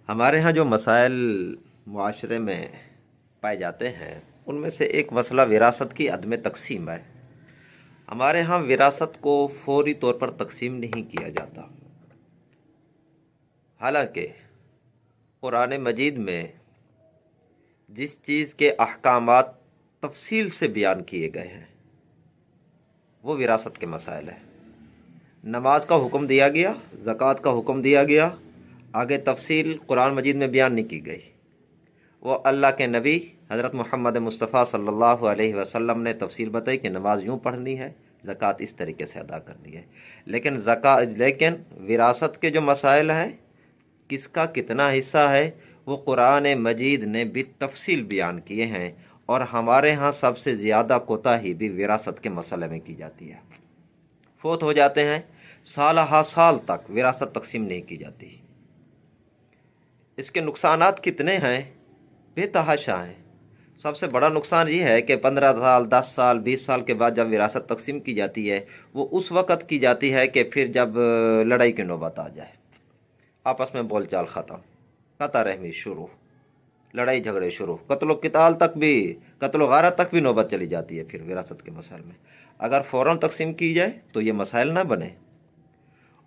ہمارے ہاں جو مسائل معاشرے میں پائے جاتے ہیں ان میں سے ایک مسئلہ وراثت کی عدم تقسیم ہے۔ ہمارے ہاں وراثت کو فوری طور پر تقسیم نہیں کیا جاتا، حالانکہ قرآن مجید میں جس چیز کے احکامات تفصیل سے بیان کیے گئے ہیں وہ وراثت کے مسائل ہیں۔ نماز کا حکم دیا گیا، زکوٰۃ کا حکم دیا گیا، آگے تفصیل قرآن مجید میں بیان نہیں کی گئی۔ وہ اللہ کے نبی حضرت محمد مصطفیٰ صلی اللہ علیہ وسلم نے تفصیل بتائی کہ نماز یوں پڑھنی ہے، زکوٰۃ اس طریقے سے ادا کرنی ہے۔ لیکن وراثت کے جو مسائل ہیں، کس کا کتنا حصہ ہے، وہ قرآن مجید نے بھی تفصیل بیان کیے ہیں، اور ہمارے ہاں سب سے زیادہ کوتاہی بھی وراثت کے مسئلے میں کی جاتی ہے۔ فوت ہو جاتے ہیں، سالہ ہا سال تک وراثت تقسیم نہیں کی جاتی۔ اس کے نقصانات کتنے ہیں، بے تحاشا ہیں۔ سب سے بڑا نقصان یہ ہے کہ 15 سال 10 سال 20 سال کے بعد جب وراثت تقسیم کی جاتی ہے، وہ اس وقت کی جاتی ہے کہ پھر جب لڑائی کی نوبت آ جائے، آپس میں بول چال ختم، قطع رحمی شروع، لڑائی جھگڑے شروع، قتل و قتال تک بھی، قتل و غارت تک بھی نوبت چلی جاتی ہے۔ پھر وراثت کے مسائل میں اگر فوراً تقسیم کی جائے تو یہ مسائل نہ بنے۔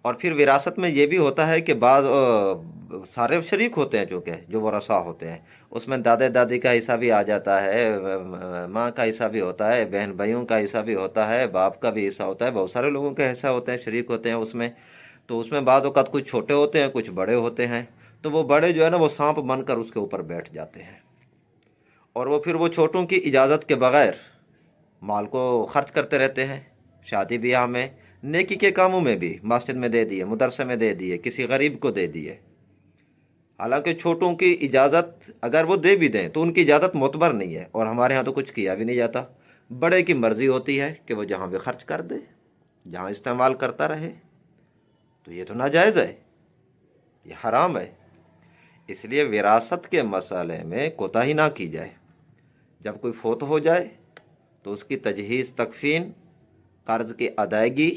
اور پھر وراثت میں یہ بھی ہوتا ہے کہ بعض سارے شریک ہوتے ہیں، چونکہ جو ورثاء ہوتے ہیں اس میں دادے دادی کا حصہ بھی آ جاتا ہے، ماں کا حصہ بھی ہوتا ہے، بہن بھائیوں کا حصہ بھی ہوتا ہے، باپ کا بھی حصہ ہوتا ہے، بہت سارے لوگوں کے حصہ ہوتے ہیں، شریک ہوتے ہیں اس میں۔ تو اس میں بعض اوقات کچھ چھوٹے ہوتے ہیں، کچھ بڑے ہوتے ہیں، تو وہ بڑے جو ہے نا وہ سانپ بن کر اس کے اوپر بیٹھ جاتے ہیں، اور وہ پھر وہ چھوٹوں کی اجازت کے بغیر مال کو خرچ کرتے رہتے ہیں، شادی بیاہ میں، نیکی کے کاموں میں بھی، مسجد میں دے دیے، مدرسے میں دے دیے، کسی غریب کو دے دیے۔ حالانکہ چھوٹوں کی اجازت اگر وہ دے بھی دیں تو ان کی اجازت معتبر نہیں ہے، اور ہمارے ہاں تو کچھ کیا بھی نہیں جاتا۔ بڑے کی مرضی ہوتی ہے کہ وہ جہاں بھی خرچ کر دے، جہاں استعمال کرتا رہے، تو یہ تو ناجائز ہے، یہ حرام ہے۔ اس لیے وراثت کے مسئلے میں کوتاہی نہ کی جائے۔ جب کوئی فوت ہو جائے تو اس کی تجہیز، تکفین، قرض کی ادائیگی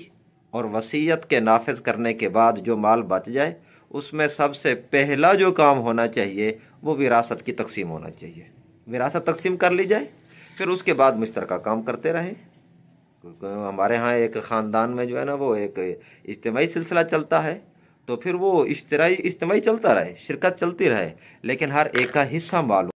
اور وصیت کے نافذ کرنے کے بعد جو مال بچ جائے، اس میں سب سے پہلا جو کام ہونا چاہیے وہ وراثت کی تقسیم ہونا چاہیے۔ وراثت تقسیم کر لی جائے، پھر اس کے بعد مشترکہ کام کرتے رہیں۔ ہمارے ہاں ایک خاندان میں جو ہے نا وہ ایک اجتماعی سلسلہ چلتا ہے، تو پھر وہ اجتماعی چلتا رہے، شرکت چلتی رہے، لیکن ہر ایک کا حصہ معلوم